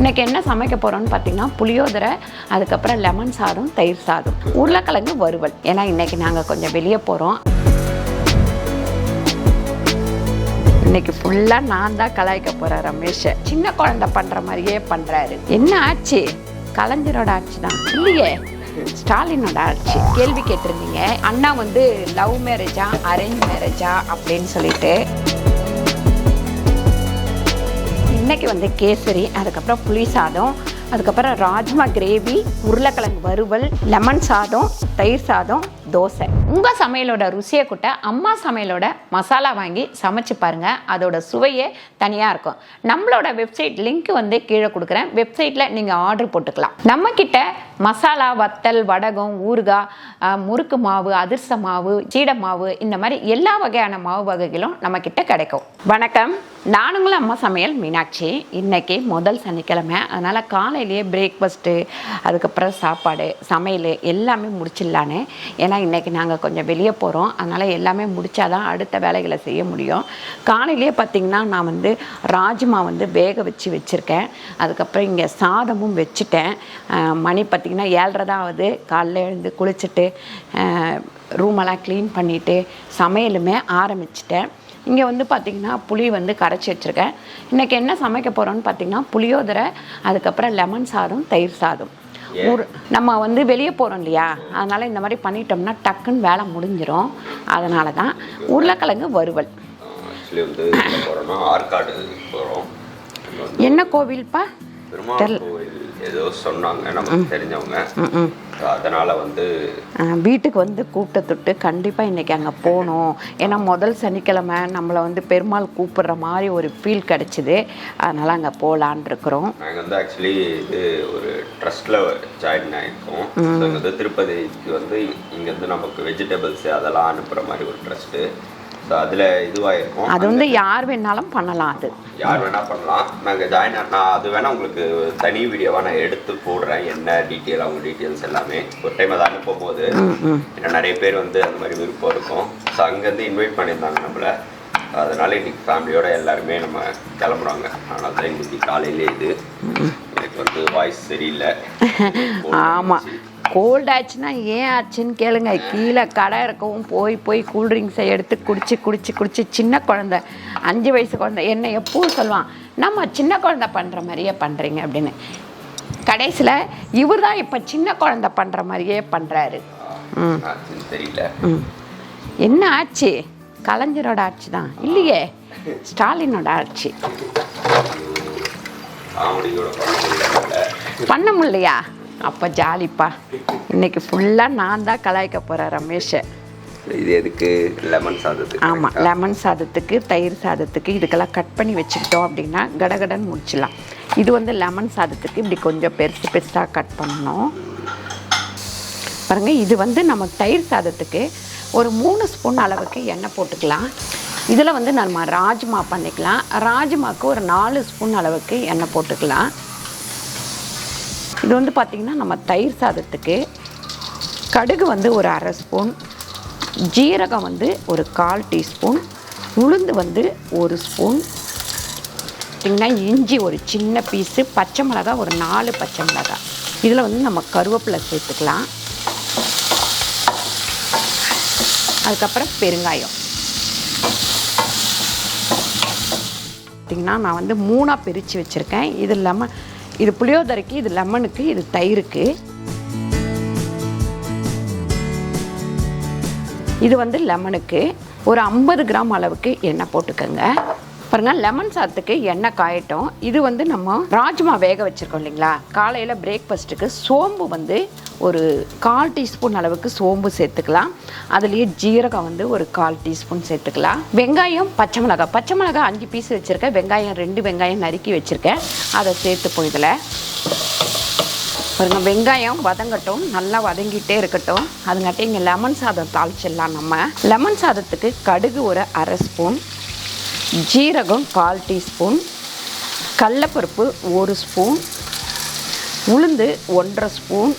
இன்றைக்கி என்ன சமைக்க போகிறோன்னு பார்த்தீங்கன்னா புளியோதரை, அதுக்கப்புறம் லெமன் சாதம், தயிர் சாதம், உருளைக்கிழங்கு வறுவல். ஏன்னா இன்றைக்கி நாங்கள் கொஞ்சம் வெளியே போகிறோம். இன்னைக்கு ஃபுல்லாக நான் தான் கலாய்க்க போகிறேன் ரமேஷை. சின்ன குழந்தை பண்ணுற மாதிரியே பண்ணுறாரு. என்ன ஆச்சு? கலைஞரோட ஆட்சி தான் இல்லையே, ஸ்டாலினோட ஆட்சி. கேள்வி கேட்டிருந்தீங்க, அண்ணா வந்து லவ் மேரேஜா அரேஞ்ச் மேரேஜா அப்படின்னு சொல்லிட்டு. இன்னைக்கு வந்து கேசரி, அதுக்கப்புறம் புளி சாதம், அதுக்கப்புறம் ராஜ்மா கிரேவி, உருளைக்கிழங்கு வறுவல், லெமன் சாதம், தயிர் சாதம், தோசை. உங்கள் சமையலோட ருசியை கூட்ட அம்மா சமையலோட மசாலா வாங்கி சமைச்சு பாருங்கள். அதோட சுவையே தனியாக இருக்கும். நம்மளோட வெப்சைட் லிங்க் வந்து கீழே கொடுக்குறேன். வெப்சைட்டில் நீங்கள் ஆர்டர் போட்டுக்கலாம். நம்மக்கிட்ட மசாலா, வத்தல், வடகம், ஊறுகாய், முறுக்கு மாவு, அதிர்ச மாவு, சீடை மாவு, இந்த மாதிரி எல்லா வகையான மாவு வகைகளும் நம்மக்கிட்ட கிடைக்கும். வணக்கம், நானுங்களும் அம்மா சமையல் மீனாட்சி. இன்றைக்கி முதல் சனிக்கிழமை, அதனால் காலையிலேயே பிரேக்ஃபாஸ்ட்டு, அதுக்கப்புறம் சாப்பாடு, சமையல் எல்லாமே முடிச்சிடலான்னு. ஏன்னா இன்றைக்கி நாங்கள் கொஞ்சம் வெளியே போகிறோம். அதனால் எல்லாமே முடித்தாதான் அடுத்த வேலைகளை செய்ய முடியும். காலையிலேயே பார்த்திங்கன்னா நான் வந்து ராஜ்மா வந்து வேக வச்சுருக்கேன். அதுக்கப்புறம் இங்கே சாதமும் வச்சுட்டேன். மணி பார்த்திங்கன்னா 7:30 தான் ஆகுது. காலைல எழுந்து குளிச்சுட்டு ரூமெல்லாம் க்ளீன் பண்ணிவிட்டு சமையலுமே ஆரம்பிச்சிட்டேன். இங்கே வந்து பார்த்திங்கன்னா புளி வந்து கரைச்சி வச்சுருக்கேன். இன்றைக்கி என்ன சமைக்க போகிறோன்னு பார்த்திங்கன்னா புளியோதரை, அதுக்கப்புறம் லெமன் சாதம், தயிர் சாதம். நம்ம வந்து வெளியே போகிறோம் இல்லையா, அதனால் இந்த மாதிரி பண்ணிட்டோம்னா டக்குன்னு வேலை முடிஞ்சிடும். அதனால தான் உருளைக்கிழங்கு வறுவல். என்ன கோவில்ப்பா? ஏதோ சொன்னாங்க நமக்கு தெரிஞ்சவங்க. அதனால் வந்து வீட்டுக்கு வந்து கூப்பிட்டு கண்டிப்பாக இன்றைக்கி அங்கே போகணும். ஏன்னா முதல் சனிக்கிழமை நம்மளை வந்து பெருமாள் கூப்பிடுற மாதிரி ஒரு ஃபீல் கிடச்சிது. அதனால் அங்கே போகலான் இருக்கிறோம். நாங்கள் வந்து ஆக்சுவலி இது ஒரு ட்ரஸ்ட்டில் ஜாயின் ஆகிருக்கோம். வந்து திருப்பதிக்கு வந்து இங்கேருந்து நமக்கு வெஜிடபிள்ஸ் அதெல்லாம் அனுப்புகிற மாதிரி ஒரு ட்ரஸ்ட்டு. ஸோ அதில் இதுவாகிருக்கும். அது வந்து யார் வேணாலும் பண்ணலாம். அது யார் வேணால் பண்ணலாம். நாங்கள் ஜாயின் நான் அது வேணால் உங்களுக்கு தனி வீடியோவாக நான் எடுத்து போடுறேன். என்ன டீட்டெயில், அவங்க டீட்டெயில்ஸ் எல்லாமே ஒரு டைம் அதை அனுப்பும்போது. ஏன்னா நிறைய பேர் வந்து அந்த மாதிரி விருப்பம் இருக்கும். ஸோ அங்கேருந்து இன்வைட் பண்ணியிருந்தாங்க நம்மளை. அதனால் இன்றைக்கி ஃபேமிலியோடு எல்லாருமே நம்ம கிளம்புறாங்க. அதனால தான் இன்றைக்கி காலையிலே இது எனக்கு வந்து வாய்ஸ் சரியில்லை. ஆமாம், கோல்ட் ஆச்சுன்னா ஏன் ஆச்சுன்னு கேளுங்க. கீழே கடை இருக்கவும் போய் கூல்ட்ரிங்க்ஸை எடுத்து குடிச்சு சின்ன குழந்த, 5 வயசு குழந்தை என்ன எப்பவும் சொல்லுவான், நம்ம சின்ன குழந்தை பண்ணுற மாதிரியே பண்ணுறீங்க அப்படின்னு. கடைசியில் இவர் தான் இப்போ சின்ன குழந்தை பண்ணுற மாதிரியே பண்ணுறாரு. தெரியல என்ன ஆச்சு? கலைஞரோட ஆட்சி தான் இல்லையே, ஸ்டாலினோட ஆட்சி. பண்ண முடியலையா? அப்போ ஜாலிப்பா. இன்னைக்கு ஃபுல்லாக நான் தான் கலாய்க்க போகிறேன் ரமேஷை. இது எதுக்கு? லெமன் சாதத்துக்கு. ஆமாம், லெமன் சாதத்துக்கு, தயிர் சாதத்துக்கு இதுக்கெல்லாம் கட் பண்ணி வச்சுக்கிட்டோம் அப்படின்னா கடகடன்னு முடிச்சிடலாம். இது வந்து லெமன் சாதத்துக்கு இப்படி கொஞ்சம் பெருசாக கட் பண்ணணும் பாருங்கள். இது வந்து நம்ம தயிர் சாதத்துக்கு ஒரு 3 ஸ்பூன் அளவுக்கு எண்ணெய் போட்டுக்கலாம். இதில் வந்து நம்ம ராஜ்மா பண்ணிக்கலாம். ராஜ்மாவுக்கு ஒரு 4 ஸ்பூன் அளவுக்கு எண்ணெய் போட்டுக்கலாம். இது வந்து பார்த்திங்கன்னா நம்ம தயிர் சாதத்துக்கு கடுகு வந்து ஒரு 1/2 ஸ்பூன், ஜீரகம் வந்து ஒரு 1/4 டீஸ்பூன், உளுந்து வந்து 1 ஸ்பூன், பார்த்திங்கன்னா இஞ்சி ஒரு சின்ன பீஸு, பச்சை மிளகாய் ஒரு 4 பச்சை மிளகாய். இதில் வந்து நம்ம கருவேப்பிலை சேர்த்துக்கலாம். அதுக்கப்புறம் பெருங்காயம். பார்த்திங்கன்னா நான் வந்து 3ஆக பிரித்து வச்சுருக்கேன். இது இல்லாமல் இது புளியோதரைக்கு, இது லெமனுக்கு, இது தயிருக்கு. இது வந்து லெமனுக்கு ஒரு 50 கிராம் அளவுக்கு எண்ணெய் போட்டுக்கோங்க. பாருங்கள், லெமன் சாதத்துக்கு எண்ணெய் காயட்டும். இது வந்து நம்ம ராஜ்மா வேக வச்சுருக்கோம் இல்லைங்களா, காலையில் பிரேக்ஃபாஸ்ட்டுக்கு சோம்பு வந்து ஒரு 1/4 டீஸ்பூன் அளவுக்கு சோம்பு சேர்த்துக்கலாம். அதுலேயே ஜீரகம் வந்து ஒரு 1/4 டீஸ்பூன் சேர்த்துக்கலாம். வெங்காயம், பச்சை மிளகாய் 5 பீஸ் வச்சுருக்கேன். வெங்காயம் 2 வெங்காயம் நறுக்கி வச்சுருக்கேன். அதை சேர்த்துப்போம். இதில் பாருங்கள், வெங்காயம் வதங்கட்டும், நல்லா வதங்கிட்டே இருக்கட்டும். அதுங்காட்டி இங்கே லெமன் சாதம் தாளிச்சிடலாம். நம்ம லெமன் சாதத்துக்கு கடுகு ஒரு 1/2 ஸ்பூன், ஜீரகம் 1/4 டீஸ்பூன், கடலைப்பருப்பு 1 ஸ்பூன், உளுந்து 1/2 ஸ்பூன்,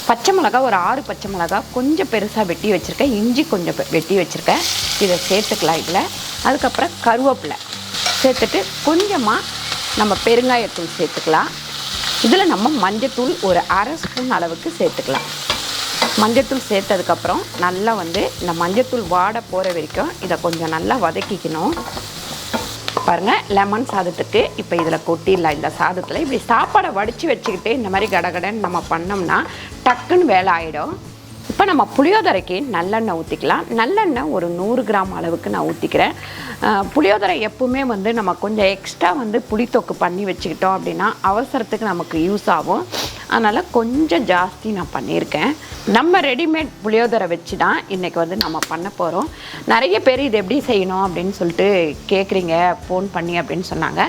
பச்சை மிளகாய் ஒரு 6 பச்சை மிளகாய் கொஞ்சம் பெருசாக வெட்டி வச்சுருக்கேன். இஞ்சி கொஞ்சம் வெட்டி வச்சுருக்கேன். இதை சேர்த்துக்கலாம். இதில் அதுக்கப்புறம் கருவேப்பிலை சேர்த்துட்டு கொஞ்சமாக நம்ம பெருங்காயத்தூள் சேர்த்துக்கலாம். இதில் நம்ம மஞ்சத்தூள் ஒரு அரை ஸ்பூன் அளவுக்கு சேர்த்துக்கலாம். மஞ்சத்தூள் சேர்த்ததுக்கப்புறம் நல்லா வந்து இந்த மஞ்சத்தூள் வாட போகிற வரைக்கும் இதை கொஞ்சம் நல்லா வதக்கிக்கணும். பாருங்கள், லெமன் சாதத்துக்கு இப்போ இதில் கொட்டிடலாம். இந்த சாதத்தில் இப்படி சாப்பாடை வடித்து வச்சுக்கிட்டு இந்த மாதிரி கடகடன்னு நம்ம பண்ணோம்னா டக்குன்னு வேலை ஆகிடும். இப்போ நம்ம புளியோதரைக்கு நல்லெண்ணெய் ஊற்றிக்கலாம். நல்லெண்ணெய் ஒரு 100 கிராம் அளவுக்கு நான் ஊற்றிக்கிறேன். புளியோதரை எப்பவுமே வந்து நம்ம கொஞ்சம் எக்ஸ்ட்ரா வந்து புளித்தொக்கு பண்ணி வச்சுக்கிட்டோம் அப்படின்னா அவசரத்துக்கு நமக்கு யூஸ் ஆகும். அதனால் கொஞ்சம் ஜாஸ்தி நான் பண்ணியிருக்கேன். நம்ம ரெடிமேட் புளியோதரை வச்சு தான் இன்றைக்கி வந்து நம்ம பண்ண போகிறோம். நிறைய பேர் இது எப்படி செய்யணும் அப்படின்னு சொல்லிட்டு கேட்குறீங்க ஃபோன் பண்ணி அப்படின்னு சொன்னாங்க.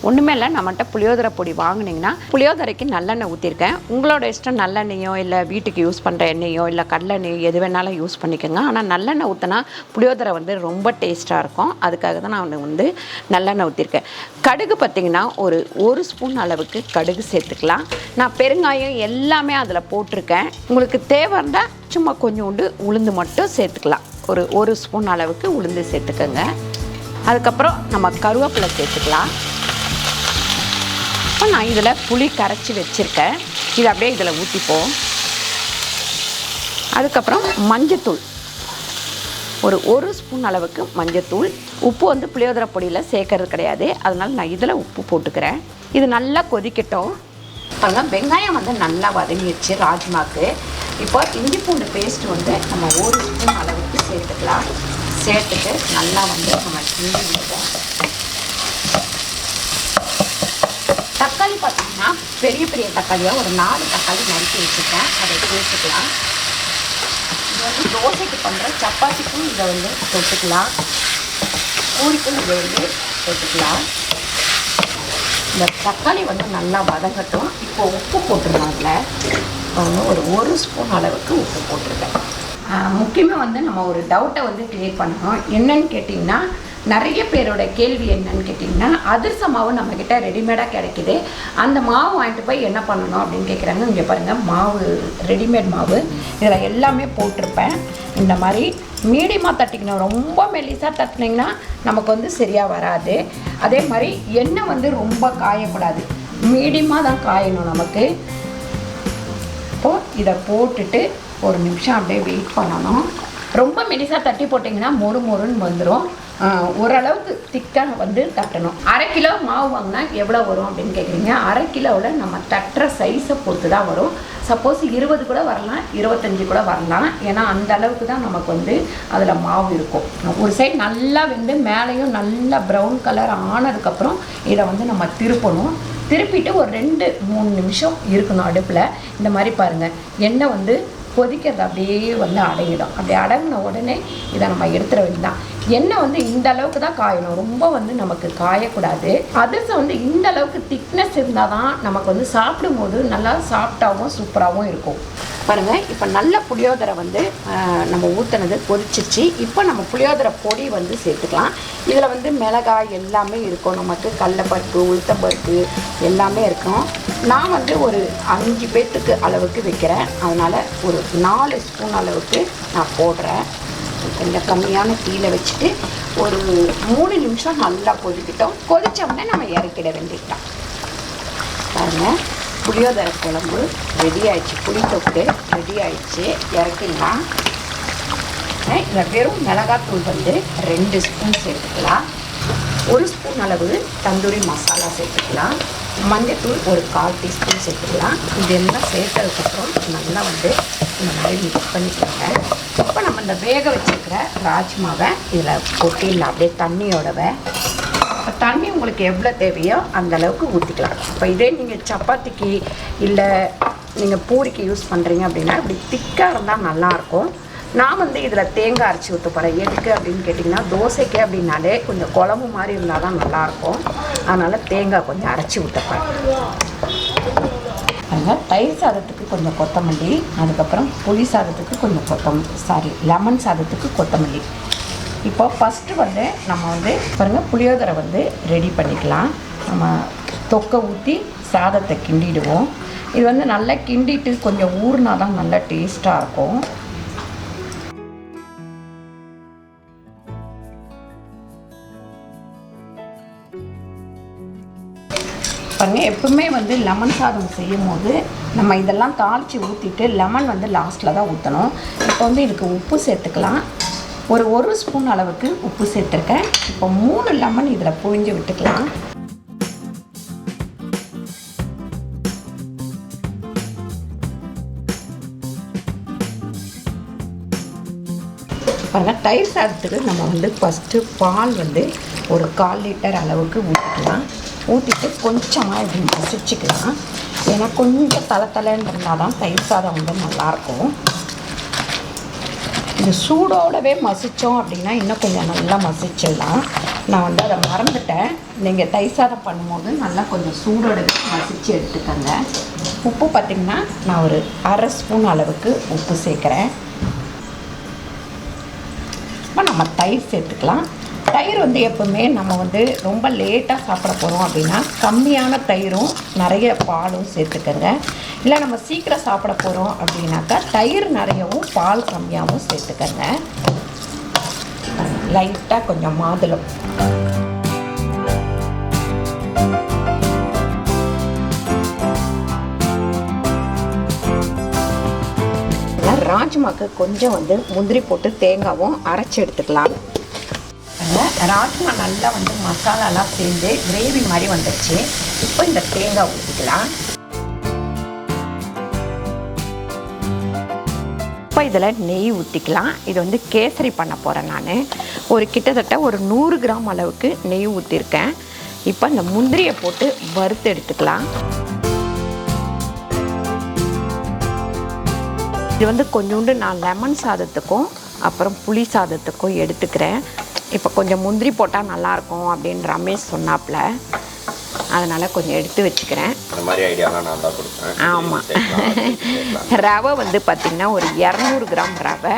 ஒன்றுமே இல்லை, நம்மகிட்ட புளியோதரை பொடி வாங்கினீங்கன்னா புளியோதரைக்கு நல்லெண்ணெய் ஊற்றிருக்கேன். உங்களோட இஷ்டம் நல்லெண்ணெயோ இல்லை வீட்டுக்கு யூஸ் பண்ணுற எண்ணெயோ இல்லை கடலெண்ணெயோ எது வேணாலும் யூஸ் பண்ணிக்கோங்க. ஆனால் நல்லெண்ணெய் ஊற்றினா புளியோதரை வந்து ரொம்ப டேஸ்ட்டாக இருக்கும். அதுக்காக தான் நான் வந்து நல்லெண்ணெய் ஊற்றிருக்கேன். கடுகு பார்த்திங்கன்னா ஒரு ஸ்பூன் அளவுக்கு கடுகு சேர்த்துக்கலாம். நான் பெருங்காயம் எல்லாமே அதில் போட்டிருக்கேன். உங்களுக்கு தேவை இருந்தால் சும்மா கொஞ்சோண்டு உளுந்து மட்டும் சேர்த்துக்கலாம். ஒரு ஸ்பூன் அளவுக்கு உளுந்து சேர்த்துக்கோங்க. அதுக்கப்புறம் நம்ம கருவேப்பிலை சேர்த்துக்கலாம். இப்போ நான் இதில் புளி கரைச்சி வச்சுருக்கேன். இதை அப்படியே இதில் ஊற்றிப்போம். அதுக்கப்புறம் மஞ்சத்தூள் ஒரு ஸ்பூன் அளவுக்கு மஞ்சத்தூள். உப்பு வந்து புளியோதரை பொடியில் சேர்க்கறது கிடையாது, அதனால் நான் இதில் உப்பு போட்டுக்கிறேன். இது நல்லா கொதிக்கட்டும். பாருங்கள், வெங்காயம் வந்து நல்லா வதங்கிடுச்சு ராஜ்மாக்கு. இப்போ இஞ்சி பூண்டு பேஸ்ட் வந்து நம்ம 1 ஸ்பூன் அளவுக்கு சேர்த்துக்கலாம். சேர்த்துட்டு நல்லா வந்து நம்ம கிண்டி விடுவோம். தக்காளி பார்த்தீங்கன்னா பெரிய பெரிய தக்காளியாக ஒரு 4 தக்காளி நறுக்கி வச்சுருக்கேன். அதை சேர்த்துக்கலாம். இது வந்து தோசைக்கு பண்ணுற சப்பாத்திக்கும் இதை வந்து தொட்டுக்கலாம், பூரிக்கும் இதை வந்து தொட்டுக்கலாம். இந்த தக்காளி வந்து நல்லா வதங்கட்டும். இப்போ உப்பு போட்டுருவாங்கல்ல, ஒரு ஸ்பூன் அளவுக்கு உப்பு போட்டிருக்கேன். முக்கியமாக வந்து நம்ம ஒரு டவுட்டை வந்து கிளியர் பண்ணணும். என்னன்னு கேட்டிங்கன்னா, நிறைய பேரோட கேள்வி என்னன்னு கேட்டிங்கன்னா, அதிரச மாவு நம்மக்கிட்ட ரெடிமேடாக கிடைக்கிது, அந்த மாவு வாங்கிட்டு போய் என்ன பண்ணணும் அப்படின்னு கேட்குறாங்க. இங்கே பாருங்கள், மாவு ரெடிமேட் மாவு இதில் எல்லாமே போட்டிருப்பேன். இந்த மாதிரி மீடியமாக தட்டிக்கணும். ரொம்ப மெல்லிசாக தட்டினீங்கன்னா நமக்கு வந்து சரியாக வராது. அதே மாதிரி எண்ணெய் வந்து ரொம்ப காயக்கூடாது, மீடியமாக தான் காயணும் நமக்கு. இப்போது இதை போட்டுட்டு ஒரு நிமிஷம் அப்படியே வெயிட் பண்ணணும். ரொம்ப மெலிசாக தட்டி போட்டிங்கன்னா மொறுன்னு வந்துடும். ஓரளவுக்கு திக்காக வந்து தட்டணும். 1/2 கிலோ மாவு வாங்கினா எவ்வளோ வரும் அப்படின்னு கேட்குறீங்க. 1/2 கிலோவில் நம்ம தட்டுற சைஸை பொறுத்து தான் வரும். சப்போஸ் 20 கூட வரலாம், 25 கூட வரலாம். ஏன்னா அந்த அளவுக்கு தான் நமக்கு வந்து அதில் மாவு இருக்கும். ஒரு சைடு நல்லா வந்து மேலேயும் நல்லா ப்ரௌன் கலர் ஆனதுக்கப்புறம் இதை வந்து நம்ம திருப்பணும். திருப்பிட்டு ஒரு 2-3 நிமிஷம் இருக்கணும் அடுப்பில். இந்த மாதிரி பாருங்கள், எண்ணெய் வந்து கொதிக்கிறது அப்படியே வந்து அடங்கிடும். அப்படி அடங்கின உடனே இதை நம்ம எடுத்துட வேண்டியதான். எண்ணெய் வந்து இந்த அளவுக்கு தான் காயணும், ரொம்ப வந்து நமக்கு காயக்கூடாது. அதிரசம் வந்து இந்த அளவுக்கு திக்னஸ் இருந்தால் தான் நமக்கு வந்து சாப்பிடும்போது நல்லா சாஃப்டாகவும் சூப்பராகவும் இருக்கும். பாருங்கள், இப்போ நல்ல புளியோதரை வந்து நம்ம ஊற்றினது கொதிச்சிச்சு. இப்போ நம்ம புளியோதரை பொடி வந்து சேர்த்துக்கலாம். இதில் வந்து மிளகாய் எல்லாமே இருக்கும், நமக்கு கடலைப்பருப்பு, உளுத்தம்பருப்பு எல்லாமே இருக்கும். நான் வந்து ஒரு 5 பேர்த்துக்கு அளவுக்கு வைக்கிறேன், அதனால் ஒரு 4 ஸ்பூன் அளவுக்கு நான் போடுறேன். கொஞ்சம் கம்மியான தீயில வச்சுட்டு ஒரு 3 நிமிஷம் நல்லா கொதிக்கிட்டோம். கொதித்தோடனே நம்ம இறக்கிட வேண்டியதுதான். பாருங்கள், புளியோதரை குழம்பு ரெடி ஆயிடுச்சு, புளித்தொக்கு ரெடி ஆயிடுச்சு. இறக்கிடலாம். இதில் வெறும் மிளகாத்தூள் வந்து 2 ஸ்பூன் சேர்த்துக்கலாம். 1 ஸ்பூன் அளவு தந்தூரி மசாலா சேர்த்துக்கலாம். மஞ்சத்தூள் ஒரு 1/4 டீஸ்பூன் சேர்த்துக்கலாம். இதெல்லாம் சேர்த்ததுக்கப்புறம் நல்லா வந்து இந்த மாதிரி மிக்ஸ் பண்ணிக்கோங்க. இப்போ நம்ம இந்த வேக வச்சுருக்கிற ராஜ்மாவை இதில் கொட்டிடலாம், அப்படியே தண்ணியோடவை. தண்ணி உங்களுக்கு எவ்வளோ தேவையோ அந்தளவுக்கு ஊற்றிக்கலாம். இப்போ இதே நீங்கள் சப்பாத்திக்கு இல்லை நீங்கள் பூரிக்கு யூஸ் பண்ணுறீங்க அப்படின்னா இப்படி திக்காக இருந்தால் நல்லாயிருக்கும். நான் வந்து இதில் தேங்காய் அரைச்சி ஊற்ற போகிறேன். எதுக்கு அப்படின்னு கேட்டிங்கன்னா, தோசைக்கு அப்படின்னாலே கொஞ்சம் குழம்பு மாதிரி இருந்தால் தான் நல்லாயிருக்கும். அதனால் தேங்காய் கொஞ்சம் அரைச்சி ஊற்றப்பேன். அதுமாதிரி தயிர் சாதத்துக்கு கொஞ்சம் கொத்தமல்லி, அதுக்கப்புறம் புளி சாதத்துக்கு கொஞ்சம் லெமன் சாதத்துக்கு கொத்தமல்லி. இப்போ ஃபஸ்ட்டு வந்து நம்ம வந்து பாருங்கள், புளியோதரை வந்து ரெடி பண்ணிக்கலாம். நம்ம தொக்கை ஊற்றி சாதத்தை கிண்டிடுவோம். இது வந்து நல்லா கிண்டிட்டு கொஞ்சம் ஊறினா தான் நல்லா டேஸ்ட்டாக இருக்கும். பாருங்க, எப்பவுமே வந்து லெமன் சாதம் செய்யும் போது நம்ம இதெல்லாம் தாளித்து ஊற்றிட்டு லெமன் வந்து லாஸ்ட்டில் தான் ஊற்றணும். இப்போ வந்து இதுக்கு உப்பு சேர்த்துக்கலாம். ஒரு ஸ்பூன் அளவுக்கு உப்பு சேர்த்துருக்கேன். இப்போ 3 லெமன் இதில் புழிஞ்சு விட்டுக்கலாம். பாருங்கள், தயிர் சாதத்துக்கு நம்ம வந்து ஃபஸ்ட்டு பால் வந்து ஒரு 1/4 லிட்டர் அளவுக்கு ஊற்றிக்கலாம். ஊற்றிட்டு கொஞ்சமாக இப்படி மசிச்சுக்கலாம். ஏன்னா கொஞ்சம் தலைன்னு இருந்தால் தான் தயிர் சாதம் வந்து நல்லாயிருக்கும். இது சூடோடவே மசித்தோம் அப்படின்னா இன்னும் கொஞ்சம் நல்லா மசிச்சிடலாம். நான் வந்து அதை மறந்துட்டேன். நீங்கள் தயிர் சாதம் பண்ணும்போது நல்லா கொஞ்சம் சூடோடவே மசித்து எடுத்துக்கோங்க. உப்பு பார்த்திங்கன்னா நான் ஒரு 1/2 ஸ்பூன் அளவுக்கு உப்பு சேர்க்குறேன். இப்போ நம்ம தயிர் சேர்த்துக்கலாம். தயிர் வந்து எப்போவுமே நம்ம வந்து ரொம்ப லேட்டாக சாப்பிட போகிறோம் அப்படின்னா கம்மியான தயிரும் நிறைய பாலும் சேர்த்துக்கோங்க. இல்லை நம்ம சீக்கிரம் சாப்பிட போகிறோம் அப்படின்னாக்கா தயிர் நிறையவும் பால் கம்மியாகவும் சேர்த்துக்கோங்க. லைட்டாக கொஞ்சம் மாதுளம், ராஜ்மாக்கு கொஞ்சம் வந்து முந்திரி போட்டு தேங்காவும் அரைச்சி எடுத்துக்கலாம். ராஜ்மா நல்லா வந்து மசாலாலாம் சேர்ந்து கிரேவி மாதிரி வந்துடுச்சு. இப்போ இந்த தேங்காய் ஊற்றிக்கலாம். இப்போ இதில் நெய் ஊற்றிக்கலாம். இது வந்து கேசரி பண்ண போகிறேன் நான். கிட்டத்தட்ட ஒரு 100 கிராம் அளவுக்கு நெய் ஊற்றிருக்கேன். இப்போ இந்த முந்திரியை போட்டு வறுத்து எடுத்துக்கலாம். இது வந்து கொஞ்சோண்டு நான் லெமன் சாதத்துக்கும் அப்புறம் புளி சாதத்துக்கும் எடுத்துக்கிறேன். இப்போ கொஞ்சம் முந்திரி போட்டால் நல்லாயிருக்கும் அப்படின்னு ரமேஷ் சொன்னாப்புல, அதனால் கொஞ்சம் எடுத்து வச்சுக்கிறேன். அந்த மாதிரி ஐடியாலாம் நான் தான் கொடுப்பேன். ஆமாம். ரவை வந்து பார்த்திங்கன்னா ஒரு 200 கிராம் ரவை.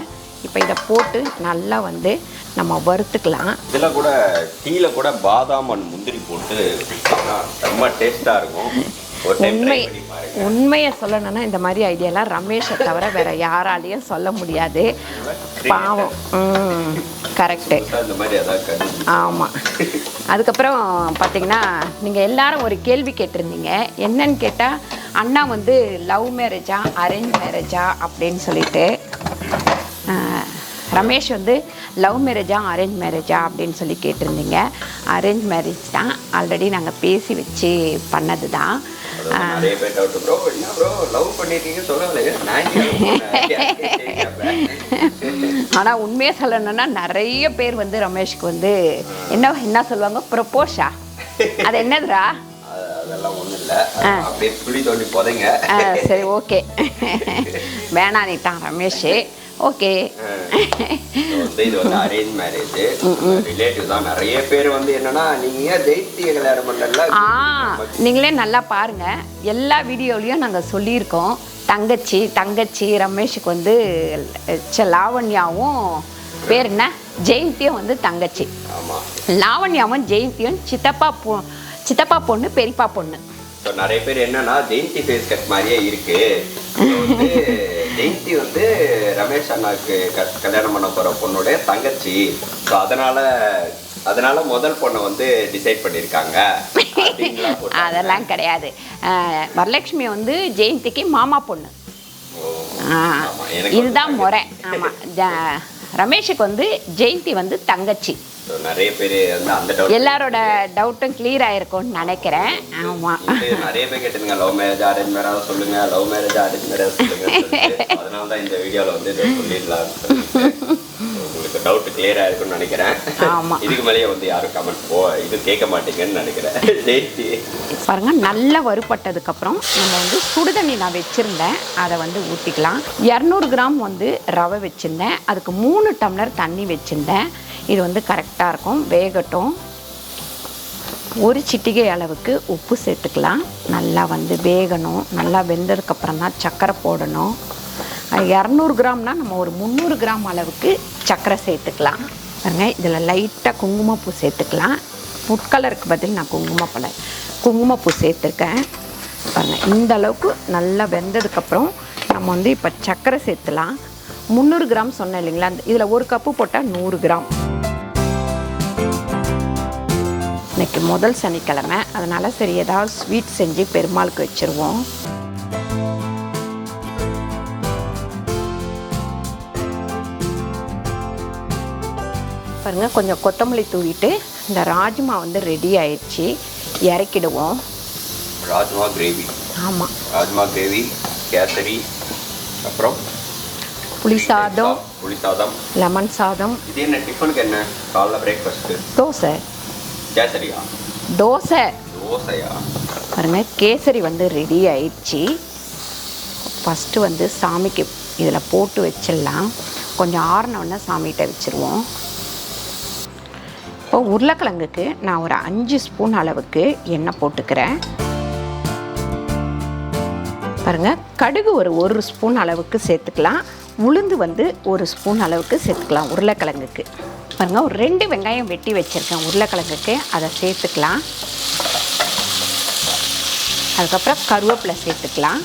இப்போ இதை போட்டு நல்லா வந்து நம்ம வறுத்துக்கலாம். இதில் கூட டீயில் கூட பாதாம் அண்ட் முந்திரி போட்டு ரொம்ப டேஸ்ட்டாக இருக்கும். உண்மையை சொல்லணும்னா இந்த மாதிரி ஐடியாலாம் ரமேஷை தவிர வேற யாராலையும் சொல்ல முடியாது. பாவம். கரெக்டு. ஆமாம். அதுக்கப்புறம் பார்த்தீங்கன்னா நீங்கள் எல்லாரும் ஒரு கேள்வி கேட்டிருந்தீங்க. என்னன்னு கேட்டால், அண்ணா வந்து லவ் மேரேஜா அரேஞ்ச் மேரேஜா அப்படின்னு சொல்லிட்டு. ரமேஷ் வந்து லவ் மேரேஜா அரேஞ்ச் மேரேஜா அப்படின்னு சொல்லி கேட்டிருந்தீங்க. அரேஞ்ச் மேரேஜ் தான். ஆல்ரெடி நாங்கள் பேசி வச்சு பண்ணது தான். ஆனால் உண்மையாக சொல்லணும்னா நிறைய பேர் வந்து ரமேஷ்க்கு வந்து என்ன சொல்லுவாங்க, ப்ரொப்போஸா? அது என்னதுரா? அதெல்லாம் ஒன்றும் இல்லை, அப்படியே துளி தோண்டி போதைங்க. சரி, ஓகே. வேணானிட்டான் ரமேஷ். ஓகே. இது வந்து அரேஞ்ச் மேரேஜ். ரிலேட்டிவ் தான். நிறைய பேர் வந்து என்னன்னா, நீங்க ஜெயித்திய கல்யாணம் பண்ணல. நீங்களே நல்லா பாருங்க, எல்லா வீடியோலையும் நாங்கள் சொல்லியிருக்கோம். தங்கச்சி ரமேஷுக்கு வந்து லாவண்யாவும் பேர் என்ன, ஜெயந்தியும் வந்து தங்கச்சி. லாவண்யாவும் ஜெயந்தியும் சித்தப்பா பொண்ணு பெரியப்பா பொண்ணு. நிறைய பேர் என்னன்னா ஜெயந்தி ஃபேஸ் கட் மாதிரியே இருக்கு. ஜெயந்தி வந்து ரமேஷ் அண்ணாவுக்கு கல்யாணம் பண்ண போற பொண்ணுடைய தங்கச்சி. ஸோ அதனால முதல் பொண்ணை வந்து டிசைட் பண்ணியிருக்காங்க. அதெல்லாம் கிடையாது. வரலட்சுமி வந்து ஜெயந்திக்கு மாமா பொண்ணு. இதுதான் முறை. ஆமாம். ரமேஷுக்கு வந்து ஜெயந்தி வந்து தங்கச்சி. நிறைய பேர் வந்து அந்த டவுட், எல்லாரோட டவுட்டும் கிளியர் ஆயிருக்கும்னு நினைக்கிறேன். ஆமாம். நிறைய பேர் கேட்டுருங்க, லவ் மேரேஜ் அரேஞ்ச் மேரேஜ் சொல்லுங்க, லவ் மேரேஜ் அரேஞ்ச் மேரேஜ் சொல்லுங்க. அதனால தான் இந்த வீடியோவில் வந்து இதை சொல்லிடலாம். உங்களுக்கு டவுட் கிளியர் ஆயிருக்கும்னு நினைக்கிறேன். ஆமாம். இதுக்கு மேலேயே வந்து யாரும் கமெண்ட் இது கேட்க மாட்டீங்கன்னு நினைக்கிறேன். பாருங்க, நல்லா வறுபட்டதுக்கப்புறம் நம்ம வந்து சுடுதண்ணி நான் வச்சுருந்தேன், அதை வந்து ஊற்றிக்கலாம். 200 கிராம் வந்து ரவை வச்சுருந்தேன், அதுக்கு 3 டம்ளர் தண்ணி வச்சுருந்தேன். இது வந்து கரெக்டாக இருக்கும். வேகட்டும். ஒரு சிட்டிகை அளவுக்கு உப்பு சேர்த்துக்கலாம். நல்லா வந்து வேகணும். நல்லா வெந்ததுக்கப்புறம் தான் சர்க்கரை போடணும். 200 கிராம்னால் நம்ம ஒரு 300 கிராம் அளவுக்கு சர்க்கரை சேர்த்துக்கலாம். பாருங்க, இதில் லைட்டாக குங்குமப்பூ சேர்த்துக்கலாம். ஃபுட் கலருக்கு பதில் நான் குங்குமப்பூ சேர்த்துருக்கேன். பாருங்கள், இந்த அளவுக்கு நல்லா வெந்ததுக்கப்புறம் நம்ம வந்து இப்போ சர்க்கரை சேர்த்துலாம். 300 கிராம் சொன்னேன் இல்லைங்களா, இதில் 1 கப்பு போட்டால் 100 கிராம். இன்றைக்கி முதல் சனிக்கிழமை, அதனால் சரி ஏதாவது ஸ்வீட் செஞ்சு பெருமாளுக்கு வச்சுருவோம். பாருங்கள், கொஞ்சம் கொத்தமல்லி தூவிட்டு இந்த ராஜ்மா வந்து ரெடி ஆயிடுச்சு, இறக்கிடுவோம். ராஜ்மா கிரேவி. ஆமாம், ராஜ்மா கிரேவி, கேசரி, அப்புறம் புளி சாதம், லெமன் சாதம். இது என்ன டிஃபனுக்கு? என்ன காலைல பிரேக்ஃபாஸ்ட்டு? தோசை. கேசரியா? தோசையா? பாருங்க, கேசரி வந்து ரெடி ஆயிடுச்சு. ஃபஸ்ட்டு வந்து சாமிக்கு இதில் போட்டு வச்சிடலாம். கொஞ்சம் ஆறினோடனே சாமிகிட்ட வச்சுருவோம். இப்போ உருளைக்கிழங்குக்கு நான் ஒரு 5 ஸ்பூன் அளவுக்கு எண்ணெய் போட்டுக்கிறேன். பாருங்கள், கடுகு ஒரு ஸ்பூன் அளவுக்கு சேர்த்துக்கலாம். உளுந்து வந்து 1 ஸ்பூன் அளவுக்கு சேர்த்துக்கலாம் உருளைக்கிழங்குக்கு. பாருங்கள், ஒரு 2 வெங்காயம் வெட்டி வச்சுருக்கேன் உருளைக்கிழங்குக்கு, அதை சேர்த்துக்கலாம். அதுக்கப்புறம் கருவேப்பிலை சேர்த்துக்கலாம்.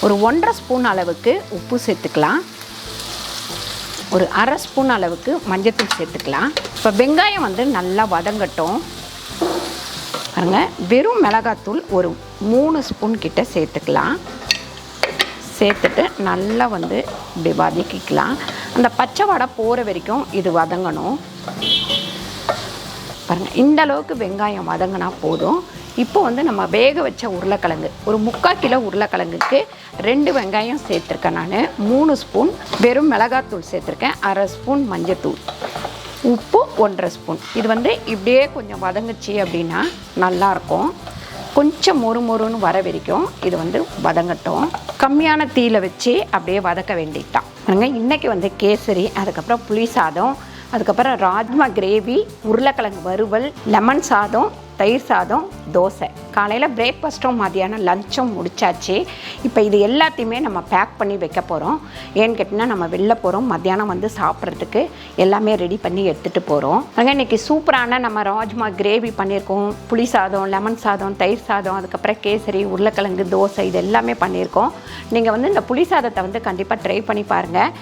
ஒரு 1.5 ஸ்பூன் அளவுக்கு உப்பு சேர்த்துக்கலாம். ஒரு 1/2 ஸ்பூன் அளவுக்கு மஞ்சள்தூள் சேர்த்துக்கலாம். இப்போ வெங்காயம் வந்து நல்லா வதங்கட்டும். பாருங்கள், வெறும் மிளகாத்தூள் ஒரு 3 ஸ்பூன் கிட்ட சேர்த்துக்கலாம். சேர்த்துட்டு நல்லா வந்து இப்படி வதக்கிக்கலாம். அந்த பச்சை வடை போகிற வரைக்கும் இது வதங்கணும். பாருங்கள், இந்த அளவுக்கு வெங்காயம் வதங்கினா போதும். இப்போ வந்து நம்ம வேக வச்ச உருளைக்கிழங்கு, ஒரு 3/4 கிலோ உருளைக்கிழங்குக்கு 2 வெங்காயம் சேர்த்துருக்கேன் நான். 3 ஸ்பூன் வெறும் மிளகாத்தூள் சேர்த்துருக்கேன். 1/2 ஸ்பூன் மஞ்சத்தூள், உப்பு 1/2 ஸ்பூன். இது வந்து இப்படியே கொஞ்சம் வதங்குச்சு அப்படின்னா நல்லாயிருக்கும். கொஞ்சம் மொறுன்னு வர வரைக்கும் இது வந்து வதங்கட்டும். கம்மியான தீயில வச்சு அப்படியே வதக்க வேண்டியதுதான். இன்றைக்கி வந்து கேசரி, அதுக்கப்புறம் புளி சாதம், அதுக்கப்புறம் ராஜ்மா கிரேவி, உருளைக்கிழங்கு வறுவல், லெமன் சாதம், தயிர் சாதம், தோசை. காலையில் பிரேக்ஃபாஸ்ட்டும் மதியானம் லஞ்சும் முடிச்சாச்சு. இப்போ இது எல்லாத்தையுமே நம்ம பேக் பண்ணி வைக்க போகிறோம். ஏன்னு கேட்டிங்கன்னா, நம்ம வெளில போகிறோம், மத்தியானம் வந்து சாப்பிட்றதுக்கு எல்லாமே ரெடி பண்ணி எடுத்துகிட்டு போகிறோம். இன்றைக்கி சூப்பரான நம்ம ராஜ்மா கிரேவி பண்ணியிருக்கோம், புளி சாதம், லெமன் சாதம், தயிர் சாதம், அதுக்கப்புறம் கேசரி, உருளைக்கிழங்கு, தோசை, இது எல்லாமே பண்ணியிருக்கோம். நீங்கள் வந்து இந்த புளி சாதத்தை வந்து கண்டிப்பாக ட்ரை பண்ணி பாருங்கள்.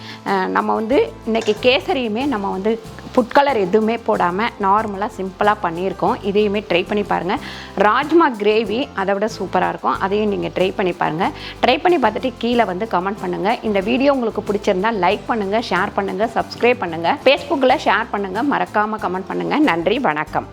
நம்ம வந்து இன்றைக்கி கேசரியுமே நம்ம வந்து ஃபுட் கலர் எதுவுமே போடாமல் நார்மலாக சிம்பிளாக பண்ணியிருக்கோம். இதையுமே ட்ரை பண்ணி பாருங்கள். ராஜ்மா கிரேவி அதை விட சூப்பராக இருக்கும். அதையும் நீங்கள் ட்ரை பண்ணி பாருங்கள். ட்ரை பண்ணி பார்த்துட்டு கீழே வந்து கமெண்ட் பண்ணுங்கள். இந்த வீடியோ உங்களுக்கு பிடிச்சிருந்தால் லைக் பண்ணுங்கள், ஷேர் பண்ணுங்கள், சப்ஸ்கிரைப் பண்ணுங்கள், ஃபேஸ்புக்கில் ஷேர் பண்ணுங்கள், மறக்காமல் கமெண்ட் பண்ணுங்கள். நன்றி, வணக்கம்.